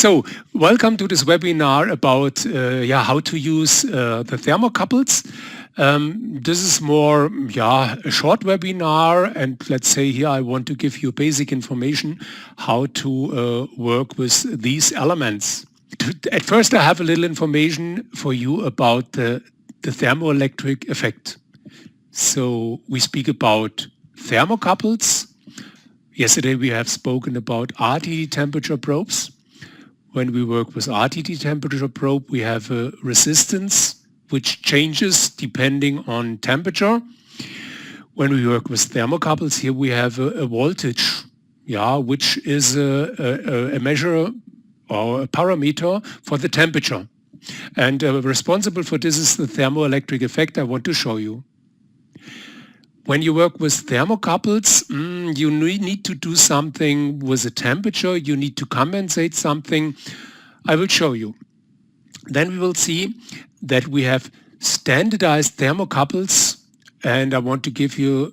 So, welcome to this webinar about how to use the thermocouples. This is more a short webinar, and let's say here I want to give you basic information how to work with these elements. At first I have a little information for you about the thermoelectric effect. So we speak about thermocouples. Yesterday we have spoken about RTD temperature probes. When we work with RTD temperature probe, we have a resistance which changes depending on temperature. When we work with thermocouples, here we have a voltage, which is a measure or a parameter for the temperature. And responsible for this is the thermoelectric effect I want to show you. When you work with thermocouples, you need to do something with the temperature. You need to compensate something. I will show you. Then we will see that we have standardized thermocouples, and I want to give you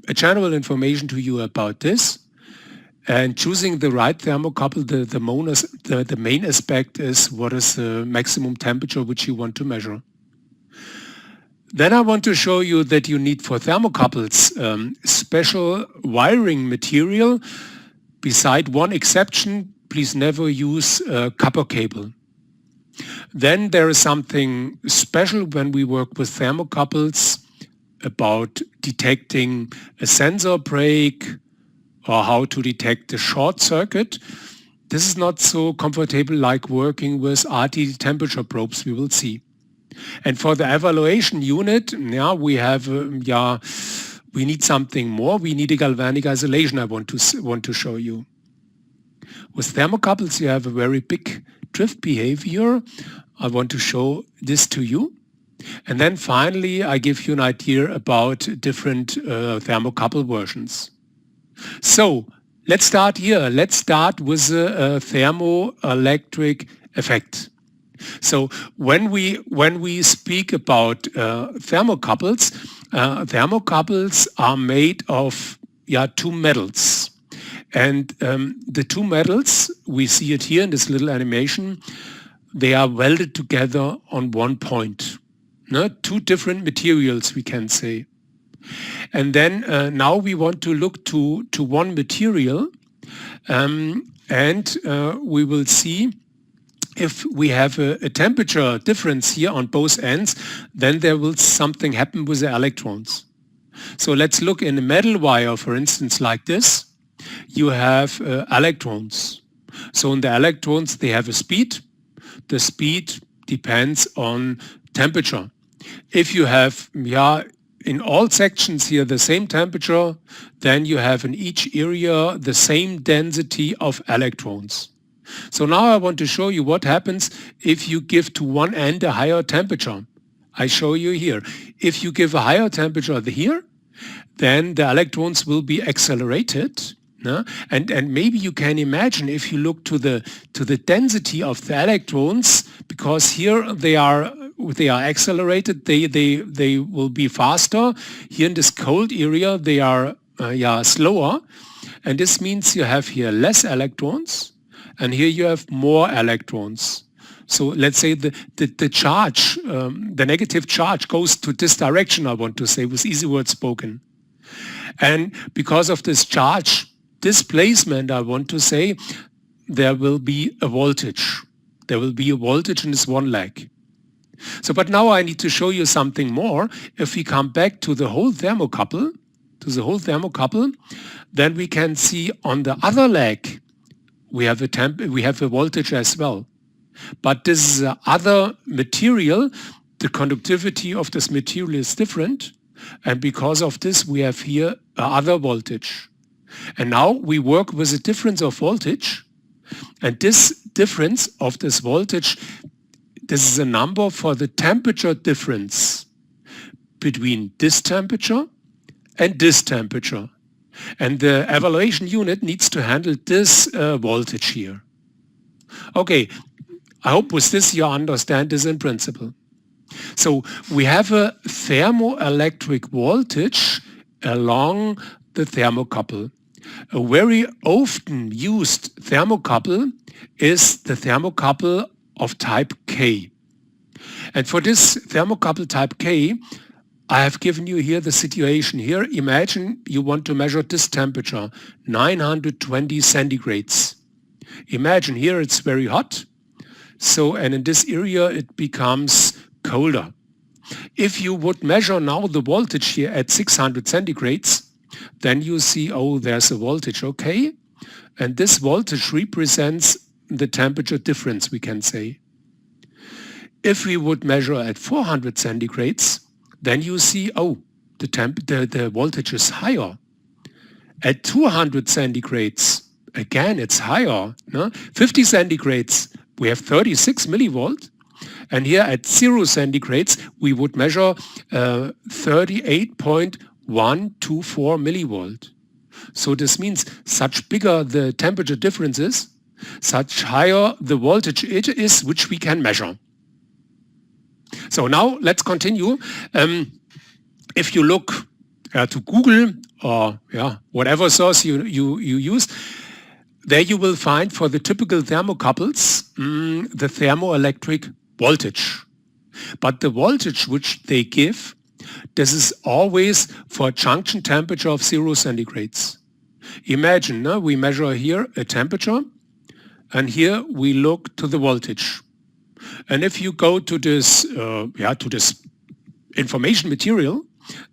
a general information to you about this. And choosing the right thermocouple, the main aspect is what is the maximum temperature which you want to measure. Then I want to show you that you need for thermocouples special wiring material. Beside one exception, please never use copper cable. Then there is something special when we work with thermocouples about detecting a sensor break or how to detect a short circuit. This is not so comfortable like working with RTD temperature probes, we will see. And for the evaluation unit, we have we need something more. We need a galvanic isolation. I want to show you. With thermocouples, you have a very big drift behavior. I want to show this to you. And then finally, I give you an idea about different thermocouple versions. So let's start here. Let's start with the thermoelectric effect. So when we speak about thermocouples, thermocouples are made of two metals, and the two metals, we see it here in this little animation, they are welded together on one point. Two different materials, we can say. And then now we want to look to one material, and we will see if we have a temperature difference here on both ends, then there will something happen with the electrons. So let's look in a metal wire, for instance, like this. You have electrons. So in the electrons, they have a speed. The speed depends on temperature. If you have, in all sections here, the same temperature, then you have in each area the same density of electrons. So now I want to show you what happens if you give to one end a higher temperature. I show you here. If you give a higher temperature here, then the electrons will be accelerated. And maybe you can imagine if you look to the density of the electrons, because here they are accelerated, they will be faster. Here in this cold area they are slower, and this means you have here less electrons. And here you have more electrons. So let's say the charge, the negative charge goes to this direction, I want to say, with easy words spoken. And because of this charge displacement, I want to say, there will be a voltage. There will be a voltage in this one leg. So, but now I need to show you something more. If we come back to the whole thermocouple, then we can see on the other leg, we have a voltage as well. But this is other material. The conductivity of this material is different. And because of this, we have here other voltage. And now we work with a difference of voltage. And this difference of this voltage, this is a number for the temperature difference between this temperature and this temperature. And the evaluation unit needs to handle this voltage here. Okay, I hope with this you understand this in principle. So we have a thermoelectric voltage along the thermocouple. A very often used thermocouple is the thermocouple of type K. And for this thermocouple type K, I have given you here the situation here. Imagine you want to measure this temperature, 920 centigrades. Imagine here it's very hot. So, and in this area it becomes colder. If you would measure now the voltage here at 600 centigrades, then you see, oh, there's a voltage, okay. And this voltage represents the temperature difference, we can say. If we would measure at 400 centigrades, then you see, oh, the voltage is higher. At 200 centigrades, again, it's higher. No? 50 centigrades, we have 36 millivolt. And here at 0 centigrades, we would measure 38.124 millivolt. So this means such bigger the temperature difference is, such higher the voltage it is, which we can measure. So now let's continue. If you look to Google or whatever source you use, there you will find for the typical thermocouples the thermoelectric voltage. But the voltage which they give, this is always for a junction temperature of 0 centigrades. Imagine we measure here a temperature and here we look to the voltage. And if you go to this information material,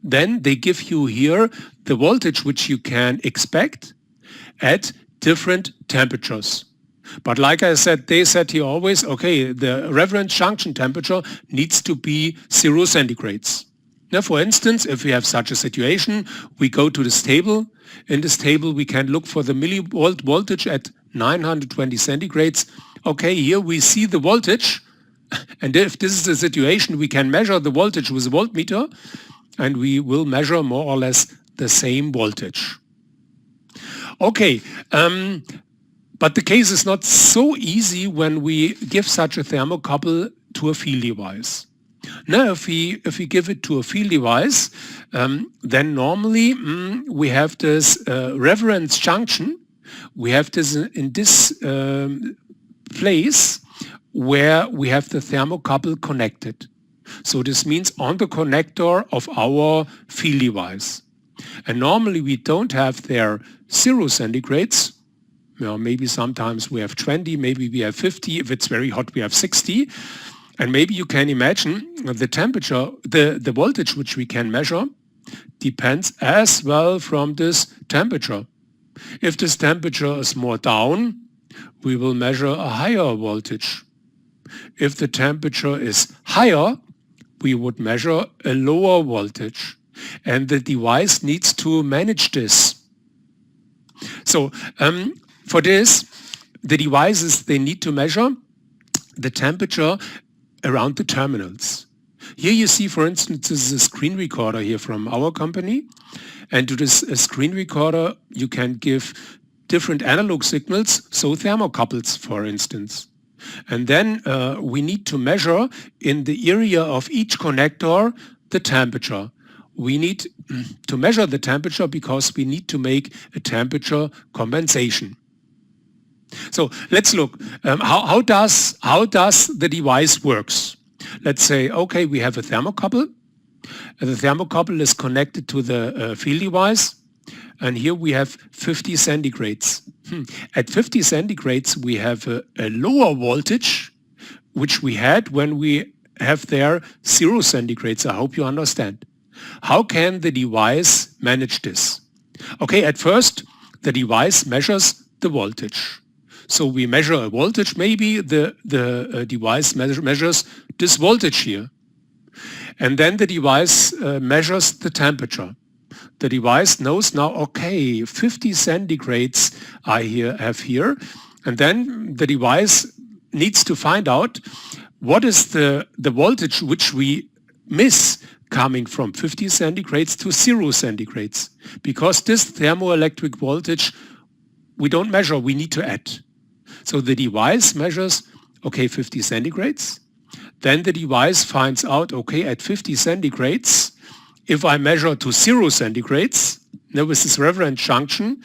then they give you here the voltage which you can expect at different temperatures. But like I said, they said here always, okay, the reference junction temperature needs to be 0 centigrades. Now, for instance, if we have such a situation, we go to this table. In this table, we can look for the millivolt voltage at 920 centigrades. Okay, here we see the voltage. And if this is the situation, we can measure the voltage with a voltmeter, and we will measure more or less the same voltage. Okay, but the case is not so easy when we give such a thermocouple to a field device. Now, if we give it to a field device, then normally we have this reference junction. We have this in this place where we have the thermocouple connected. So this means on the connector of our field device. And normally we don't have there 0 centigrades. Maybe sometimes we have 20, maybe we have 50. If it's very hot, we have 60. And maybe you can imagine the temperature, the voltage which we can measure depends as well from this temperature. If this temperature is more down, we will measure a higher voltage. If the temperature is higher, we would measure a lower voltage. And the device needs to manage this. So for this, the devices, they need to measure the temperature around the terminals. Here you see, for instance, this is a screen recorder here from our company. And to this screen recorder, you can give different analog signals, so thermocouples, for instance. And then we need to measure in the area of each connector the temperature. We need to measure the temperature because we need to make a temperature compensation. So let's look. How does the device works? Let's say, okay, we have a thermocouple. The thermocouple is connected to the field device. And here we have 50 centigrades. At 50 centigrades, we have a lower voltage, which we had when we have there 0 centigrades. I hope you understand. How can the device manage this? Okay, at first, the device measures the voltage. So we measure a voltage, maybe the device measures this voltage here. And then the device measures the temperature. The device knows now, okay, 50 centigrades I have here. And then the device needs to find out what is the voltage which we miss coming from 50 centigrades to 0 centigrades. Because this thermoelectric voltage we don't measure, we need to add. So the device measures, okay, 50 centigrades. Then the device finds out, okay, at 50 centigrades, if I measure to 0 centigrades, now with this reference junction,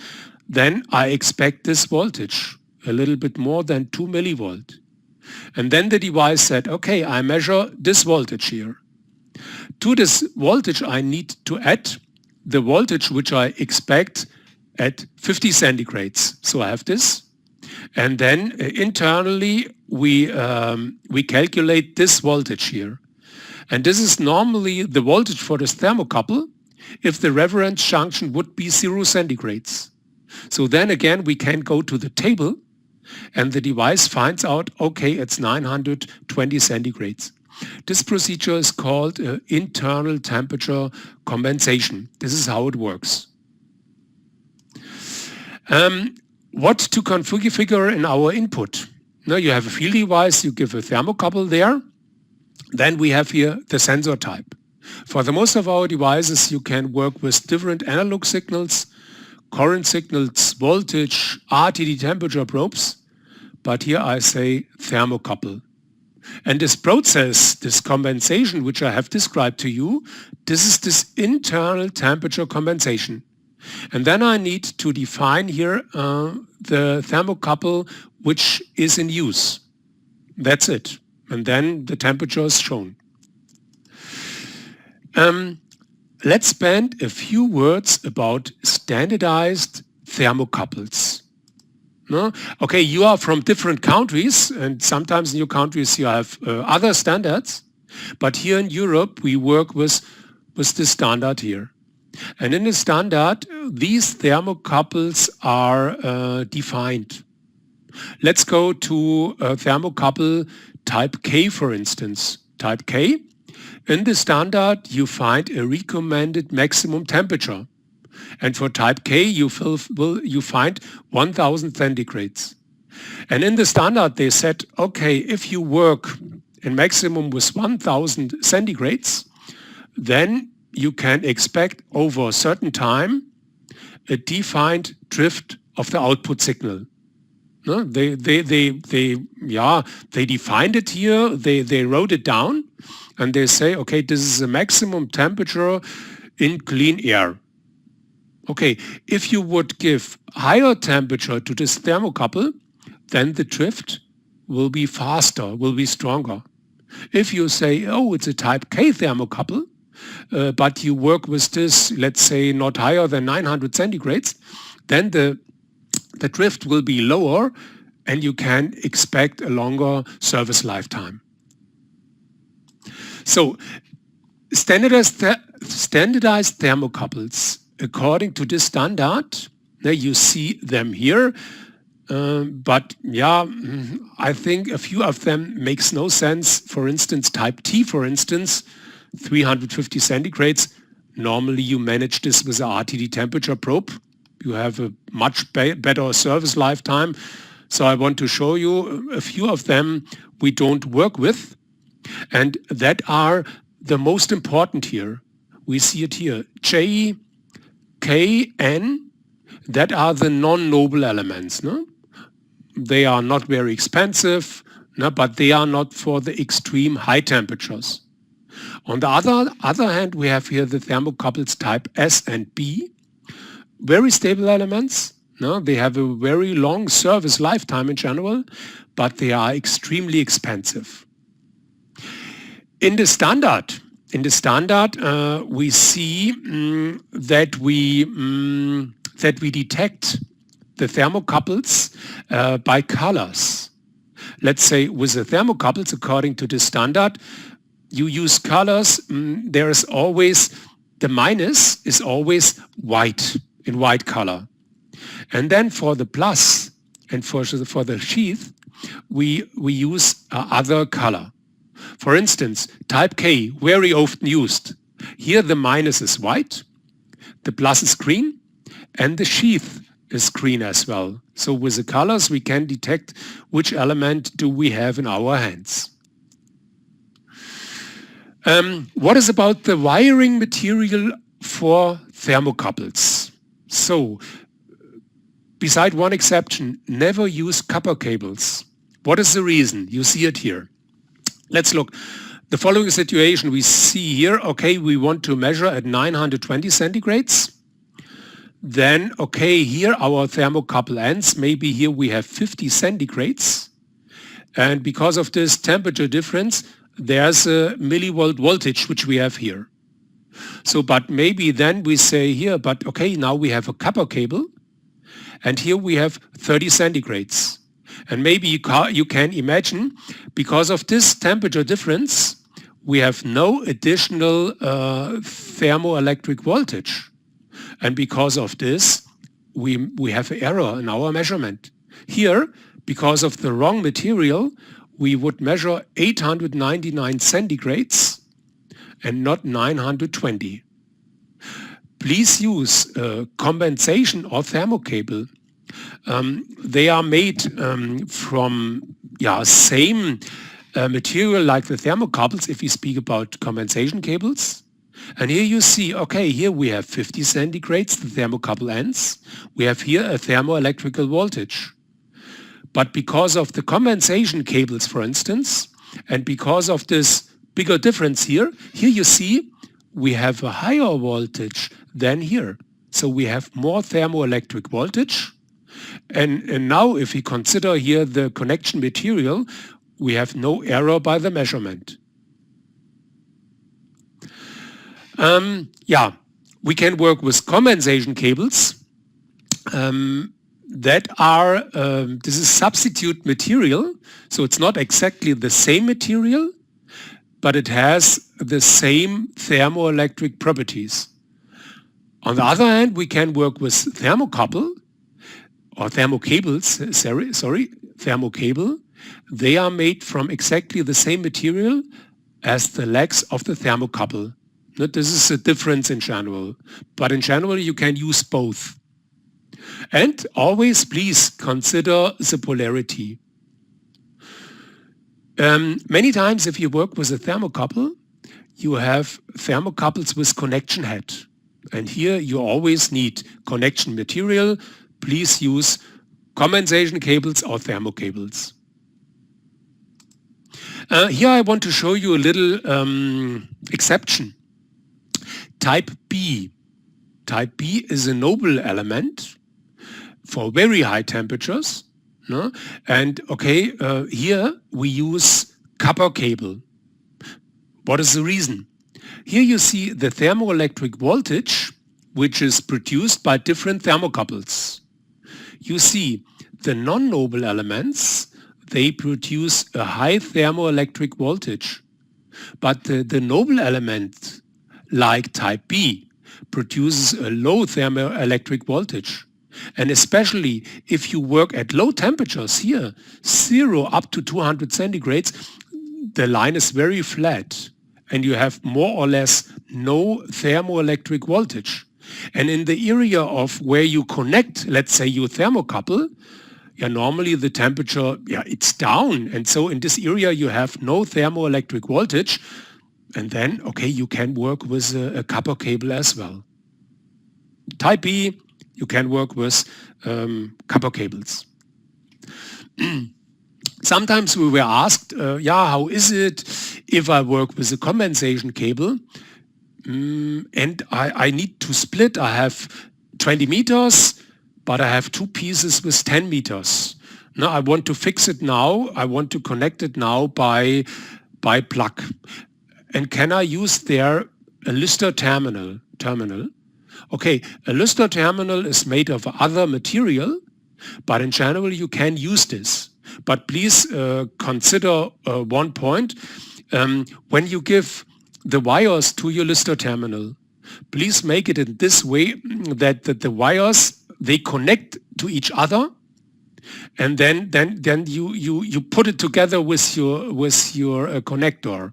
then I expect this voltage. a little bit more than 2 millivolt. And then the device said, okay, I measure this voltage here. To this voltage, I need to add the voltage which I expect at 50 centigrades. So I have this. And then internally, we calculate this voltage here. And this is normally the voltage for this thermocouple if the reference junction would be 0 centigrades. So then again, we can go to the table and the device finds out, okay, it's 920 centigrades. This procedure is called internal temperature compensation. This is how it works. What to configure in our input? Now you have a field device, you give a thermocouple there. Then we have here the sensor type. For the most of our devices, you can work with different analog signals, current signals, voltage, RTD temperature probes. But here I say thermocouple. And this process, this compensation, which I have described to you, this is this internal temperature compensation. And then I need to define here the thermocouple which is in use. That's it. And then the temperature is shown. Let's spend a few words about standardized thermocouples. No? Okay, you are from different countries, and sometimes in your countries you have other standards. But here in Europe, we work with the standard here. And in the standard, these thermocouples are defined. Let's go to a thermocouple type K, for instance. Type K. In the standard, you find a recommended maximum temperature. And for type K, you find 1000 centigrades. And in the standard, they said, okay, if you work in maximum with 1000 centigrades, then you can expect over a certain time a defined drift of the output signal. No, they defined it here. They wrote it down, and they say, okay, this is a maximum temperature in clean air. Okay, if you would give higher temperature to this thermocouple, then the drift will be faster, will be stronger. If you say, oh, it's a type K thermocouple, but you work with this, let's say, not higher than 900 centigrades, then the drift will be lower and you can expect a longer service lifetime. So standardized thermocouples, according to this standard, you see them here. But yeah, I think a few of them makes no sense. For instance, type T, for instance, 350 centigrades. Normally you manage this with a RTD temperature probe. You have a much better service lifetime. So I want to show you a few of them we don't work with, and that are the most important here. We see it here, J, K, N, that are the non-noble elements. No? They are not very expensive, no, but they are not for the extreme high temperatures. On the other hand, we have here the thermocouples type S and B, very stable elements. No? They have a very long service lifetime in general, but they are extremely expensive. In the standard, we see that we detect the thermocouples by colors. Let's say with the thermocouples, according to the standard, you use colors. There is always, the minus is always white, in white color. And then for the plus and for the sheath, we use other color. For instance, type K, very often used. Here the minus is white, the plus is green, and the sheath is green as well. So with the colors, we can detect which element do we have in our hands. What is about the wiring material for thermocouples? So, beside one exception, never use copper cables. What is the reason? You see it here. Let's look. The following situation we see here, okay, we want to measure at 920 centigrades. then okay, here our thermocouple ends. Maybe here we have 50 centigrades. And because of this temperature difference, there's a millivolt voltage, which we have here. So, but maybe then we say here, but okay, now we have a copper cable, and here we have 30 centigrades. And maybe you can imagine, because of this temperature difference, we have no additional thermoelectric voltage. And because of this, we have an error in our measurement. Here, because of the wrong material, we would measure 899 centigrades and not 920. Please use compensation or thermocable. They are made from same material like the thermocouples if we speak about compensation cables. And here you see, okay, here we have 50 centigrades, the thermocouple ends. We have here a thermoelectrical voltage. But because of the compensation cables, for instance, and because of this bigger difference here you see we have a higher voltage than here. So we have more thermoelectric voltage. And now if we consider here the connection material, we have no error by the measurement. We can work with compensation cables that are, this is substitute material, so it's not exactly the same material, but it has the same thermoelectric properties. On the other hand, we can work with thermocouple or thermocables, thermocable. They are made from exactly the same material as the legs of the thermocouple. This is a difference in general, but in general you can use both. And always please consider the polarity. Many times if you work with a thermocouple, you have thermocouples with connection head. And here you always need connection material. Please use compensation cables or thermocables. Here I want to show you a little exception. Type B. Type B is a noble element for very high temperatures. No? And okay, here we use copper cable. What is the reason? Here you see the thermoelectric voltage, which is produced by different thermocouples. You see the non-noble elements, they produce a high thermoelectric voltage. But the noble element, like type B, produces a low thermoelectric voltage. And especially if you work at low temperatures here, 0 up to 200 centigrades, the line is very flat and you have more or less no thermoelectric voltage. And in the area of where you connect, let's say your thermocouple, normally the temperature, it's down. And so in this area you have no thermoelectric voltage. And then, okay, you can work with a copper cable as well. Type B, you can work with copper cables. Sometimes we were asked, how is it if I work with a compensation cable and I need to split? I have 20 meters, but I have two pieces with 10 meters. Now I want to fix it now. I want to connect it now by plug. And can I use there a Lister terminal? Okay, a Lister terminal is made of other material, but in general you can use this. But please consider one point. When you give the wires to your Lister terminal, please make it in this way that the wires, they connect to each other, and then you put it together with your connector.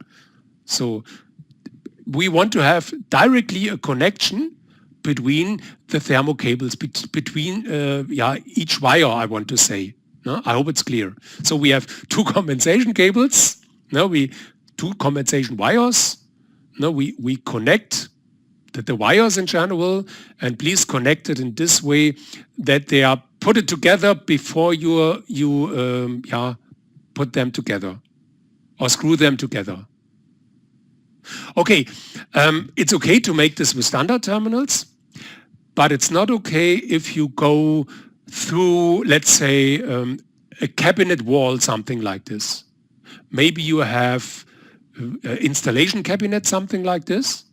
So we want to have directly a connection between the thermocables, between each wire, I want to say. No? I hope it's clear. So we have two compensation cables. Two compensation wires. We connect the wires in general, and please connect it in this way that they are put it together before you put them together or screw them together. Okay, it's okay to make this with standard terminals, but it's not okay if you go through, let's say, a cabinet wall, something like this. Maybe you have installation cabinet, something like this.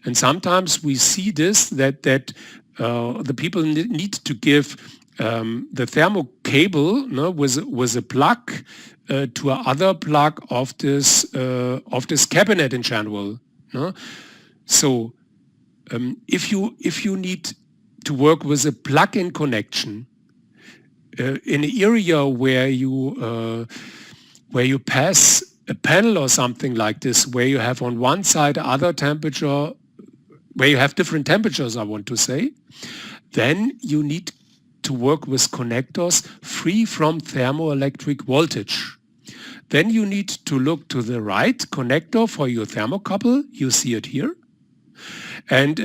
And sometimes we see this, that the people need to give the thermo cable, no, with a plug to another plug of this cabinet in general. No? So if you need to work with a plug-in connection in an area where you pass a panel or something like this, where you have on one side other temperature, where you have different temperatures, I want to say, then you need to work with connectors free from thermoelectric voltage. Then you need to look to the right connector for your thermocouple. You see it here. And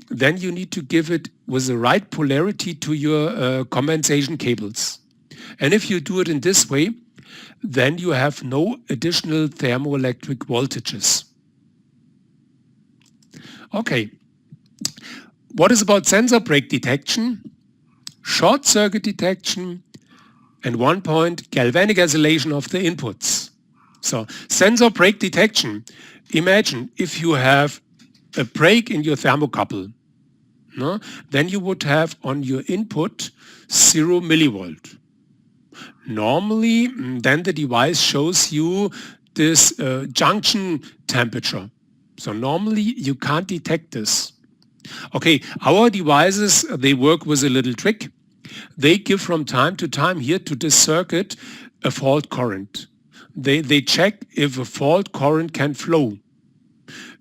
then you need to give it with the right polarity to your compensation cables. And if you do it in this way, then you have no additional thermoelectric voltages. Okay. What is about sensor break detection, short circuit detection, and one point, galvanic isolation of the inputs? So sensor break detection. Imagine if you have a break in your thermocouple, no? Then you would have on your input 0 millivolt. Normally, then the device shows you this junction temperature. So normally you can't detect this. Okay, our devices, they work with a little trick. They give from time to time here to this circuit a fault current. They check if a fault current can flow.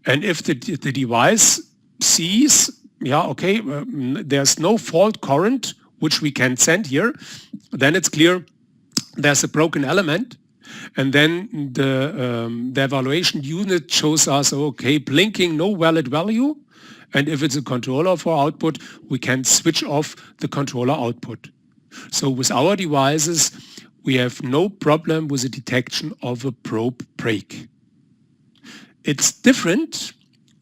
And if the device sees, yeah, okay, there's no fault current which we can send here, then it's clear there's a broken element. And then the evaluation unit shows us, okay, blinking, no valid value. And if it's a controller for output, we can switch off the controller output. So with our devices, we have no problem with the detection of a probe break. It's different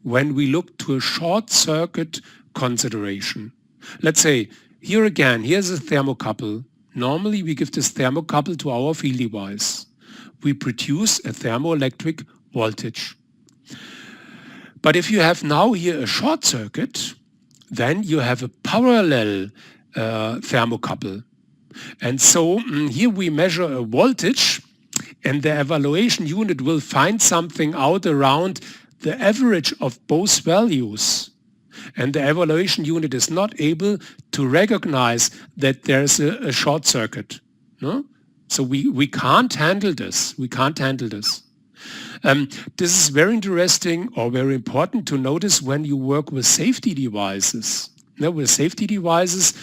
when we look to a short circuit consideration. Let's say, here again, here's a thermocouple. Normally, we give this thermocouple to our field device. We produce a thermoelectric voltage. But if you have now here a short circuit, then you have a parallel thermocouple. And so here we measure a voltage, and the evaluation unit will find something out around the average of both values. And the evaluation unit is not able to recognize that there's a short circuit. No? So we can't handle this. We can't handle this. This is very interesting or very important to notice when you work with safety devices. Now, with safety devices,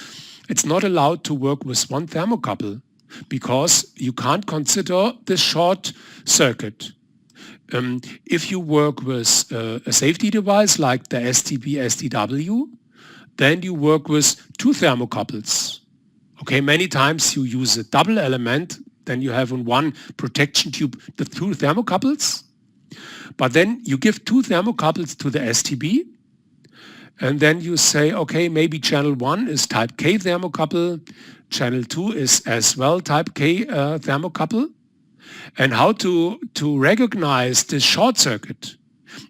it's not allowed to work with one thermocouple because you can't consider this short circuit. If you work with a safety device like the STB, STW, then you work with two thermocouples. Okay, many times you use a double element, then you have on one protection tube the two thermocouples. But then you give two thermocouples to the STB, and then you say, okay, maybe channel 1 is type K thermocouple, channel 2 is as well type K thermocouple. And how to recognize this short circuit?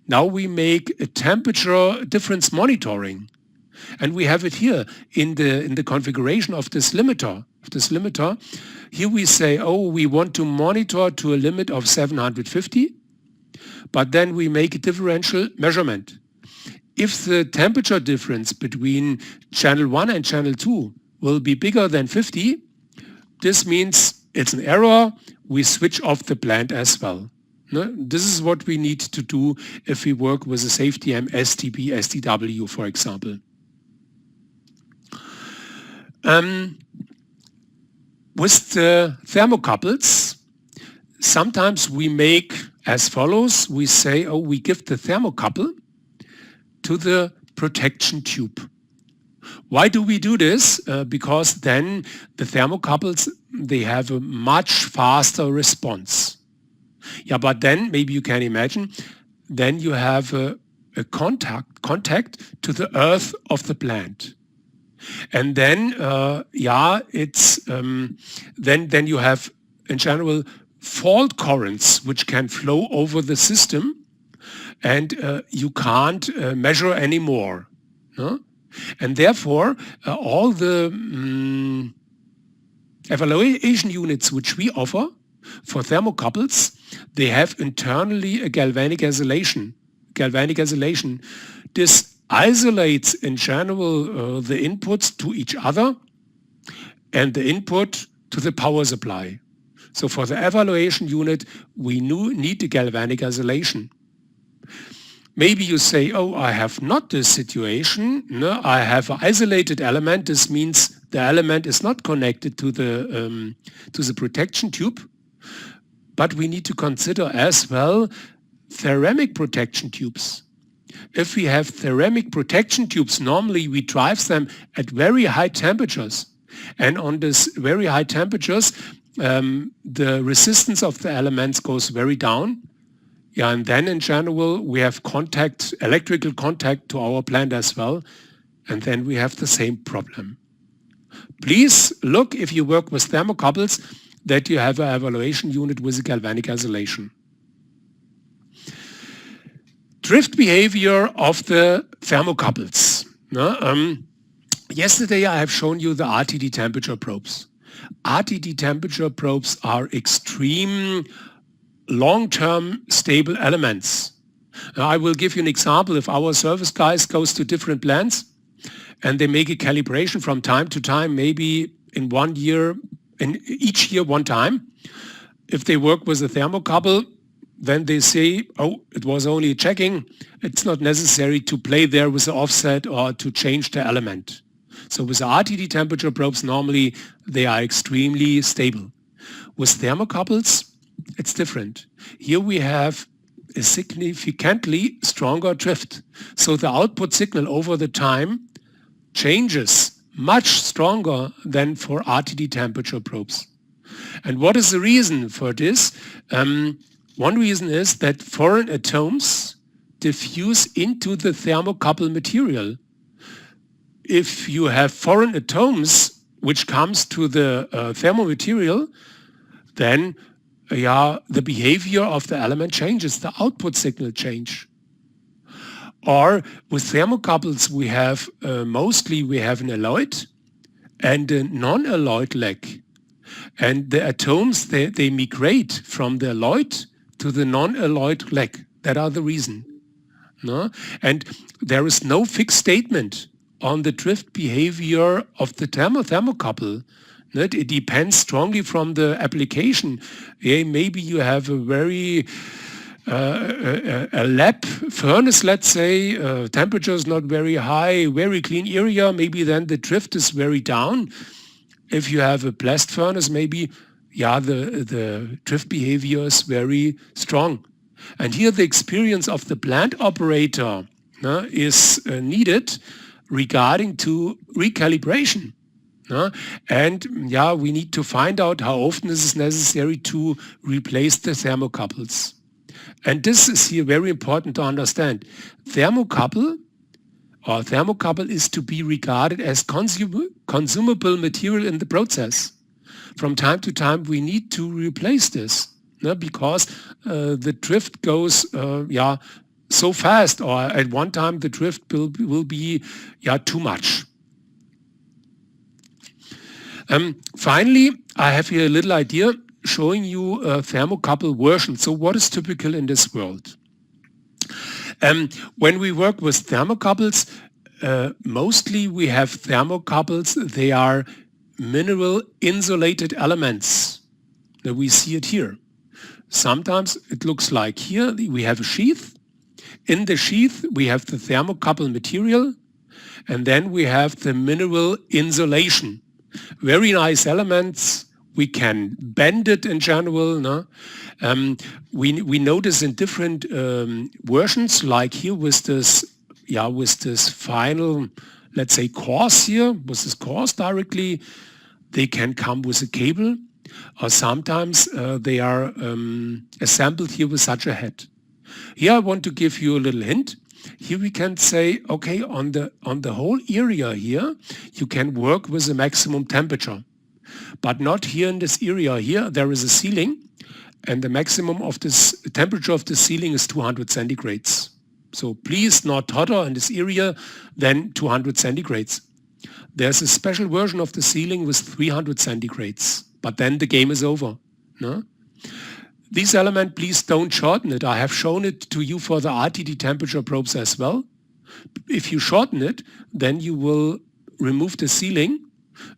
Now we make a temperature difference monitoring. And we have it here in the configuration of this limiter. Here we say, oh, we want to monitor to a limit of 750. But then we make a differential measurement. If the temperature difference between channel 1 and channel 2 will be bigger than 50, this means it's an error. We switch off the plant as well. No? This is what we need to do if we work with a safety M, STB, STW, for example. With the thermocouples, sometimes we make as follows. We say, oh, we give the thermocouple to the protection tube. Why do we do this? Because then the thermocouples, they have a much faster response. Yeah, but then maybe you can imagine, then you have a contact to the earth of the plant. And then, it's then you have in general fault currents which can flow over the system, and you can't measure anymore. No? And therefore, all the evaluation units which we offer for thermocouples, they have internally a galvanic isolation. This isolates in general the inputs to each other and the input to the power supply. So for the evaluation unit, we need the galvanic isolation. Maybe you say, oh, I have not this situation. No, I have an isolated element. This means the element is not connected to the protection tube. But we need to consider as well ceramic protection tubes. If we have ceramic protection tubes, normally we drive them at very high temperatures. And on this very high temperatures, the resistance of the elements goes very down. Yeah, and then in general, we have contact, electrical contact to our plant as well. And then we have the same problem. Please look, if you work with thermocouples, that you have an evaluation unit with a galvanic isolation. Drift behavior of the thermocouples. Yesterday I have shown you the RTD temperature probes. RTD temperature probes are extreme long-term stable elements. I will give you an example. If our service guys goes to different plants and they make a calibration from time to time, maybe in 1 year, in each year one time, if they work with a thermocouple, then they say, oh, it was only checking. It's not necessary to play there with the offset or to change the element. So with the RTD temperature probes, normally they are extremely stable. With thermocouples, it's different. Here we have a significantly stronger drift. So the output signal over the time changes much stronger than for RTD temperature probes. And what is the reason for this? One reason is that foreign atoms diffuse into the thermocouple material. If you have foreign atoms which comes to the thermomaterial, then the behavior of the element changes, the output signal change. Or with thermocouples, we have mostly we have an alloyed and a non-alloyed leg. And the atoms, they migrate from the alloyed to the non-alloyed leg. That are the reason. No? And there is no fixed statement on the drift behavior of the thermocouple. It depends strongly from the application. Maybe you have a very a lab furnace, let's say, temperature is not very high, very clean area, maybe then the drift is very down. If you have a blast furnace, maybe the drift behavior is very strong. And here the experience of the plant operator is needed regarding to recalibration. And we need to find out how often this is necessary to replace the thermocouples. And this is here very important to understand. Thermocouple is to be regarded as consumable material in the process. From time to time we need to replace this because the drift goes so fast, or at one time the drift will be too much. Finally, I have here a little idea showing you a thermocouple version. So what is typical in this world? When we work with thermocouples, mostly we have thermocouples, they are mineral insulated elements. Now we see it here. Sometimes it looks like here we have a sheath. In the sheath we have the thermocouple material, and then we have the mineral insulation. Very nice elements. We can bend it in general. No? We notice in different versions, like here with this final, let's say, course here, with this course directly, they can come with a cable, or sometimes they are assembled here with such a head. Here I want to give you a little hint. here we can say, okay, on the whole area here, you can work with a maximum temperature, but not here in this area. Here there is a ceiling, and the maximum of this temperature of the ceiling is 200 centigrades. So please not hotter in this area than 200 centigrades. There's a special version of the ceiling with 300 centigrades, but then the game is over. No? This element, please don't shorten it. I have shown it to you for the RTD temperature probes as well. If you shorten it, then you will remove the ceiling,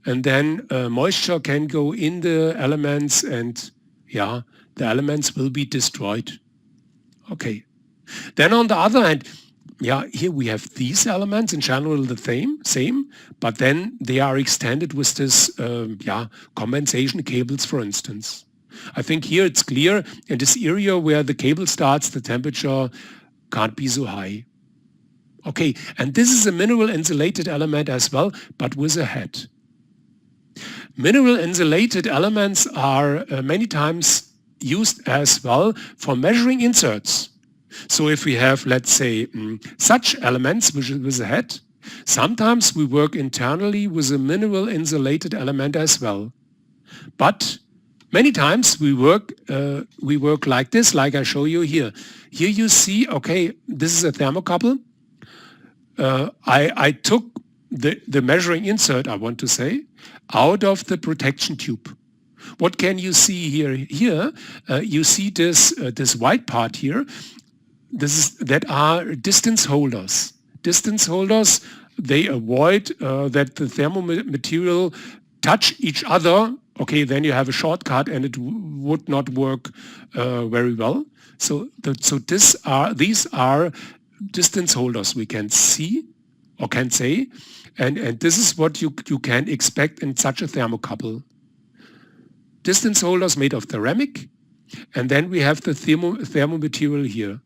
and then moisture can go in the elements, and yeah, the elements will be destroyed. Okay. Then on the other hand, yeah, here we have these elements in general the same, but then they are extended with this compensation cables, for instance. I think here it's clear in this area where the cable starts, the temperature can't be so high. Okay, and this is a mineral insulated element as well, but with a head. Mineral insulated elements are many times used as well for measuring inserts. So if we have, let's say, such elements with a head, sometimes we work internally with a mineral insulated element as well. But many times we work like this, like I show you here. Here you see, okay, this is a thermocouple. I took the measuring insert, I want to say, out of the protection tube. What can you see here? Here you see this white part here. That are distance holders. Distance holders, they avoid that the thermal material touch each other. Okay, then you have a shortcut and it would not work very well. So these are distance holders, we can see or can say, and this is what you can expect in such a thermocouple. Distance holders made of ceramic, and then we have the thermal material here.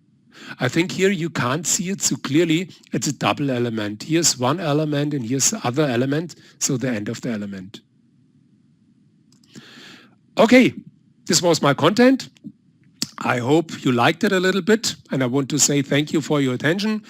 I think here you can't see it so clearly. It's a double element. Here's one element and here's the other element, so the end of the element. Okay, this was my content. I hope you liked it a little bit, and I want to say thank you for your attention.